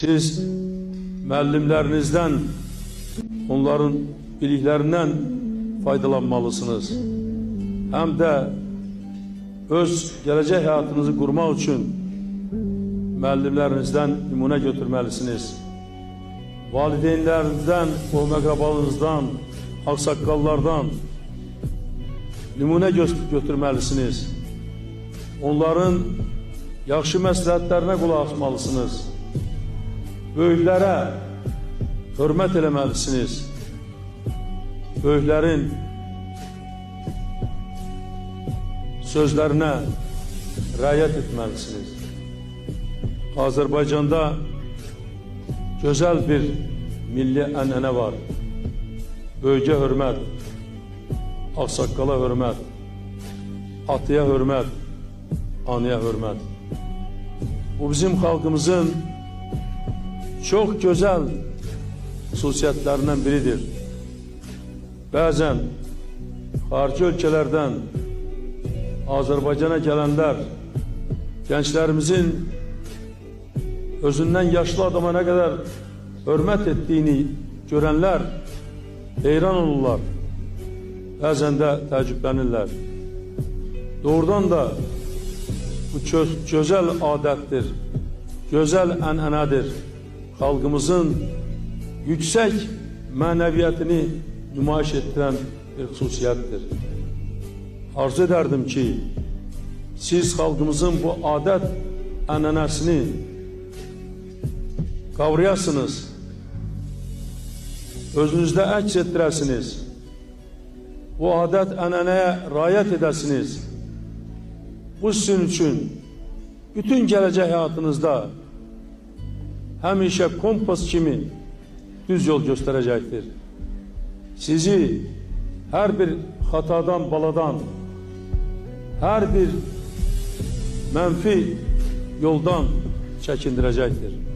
Siz müəllimlərinizdən, onların biliklərindən faydalanmalısınız. Həm də öz gələcək həyatınızı qurmaq üçün müəllimlərinizdən nümunə götürməlisiniz. Valideynlərinizdən, qohum-əqrabanızdan, ağsaqqallardan nümunə götürməlisiniz. Onların yaxşı məsləhətlərinə qulaq asmalısınız. Böyüklərə hörmət eləməlisiniz. Böyüklərin sözlərinə riayət etməlisiniz. Azərbaycanda gözəl bir milli ənənə var. Böyüyə hörmət, ağsaqqala hörmət, atıya hörmət, anıya hörmət. Bu bizim xalqımızın çox gözəl xüsusiyyətlərindən biridir. Bəzən xarici ölkələrdən Azərbaycana gələnlər gənclərimizin özündən yaşlı adama nə qədər hörmət etdiyini görənlər heyran olurlar, bəzən də təəccüblənirlər. Doğrudan da bu gözəl adətdir, gözəl ənənədir. Xalqımızın yüksək mənəviyyətini nümayiş etdirən bir xüsusiyyətdir. Arzu edərdim ki, siz xalqımızın bu adət ənənəsini qavrayasınız, özünüzdə əks etdirəsiniz, bu adət ənənəyə riayət edəsiniz. Bu sizin üçün bütün gələcək həyatınızda həmişə kompas kimi düz yol göstərəcəkdir. Sizi hər bir xatadan, baladan, hər bir mənfi yoldan çəkindirəcəkdir.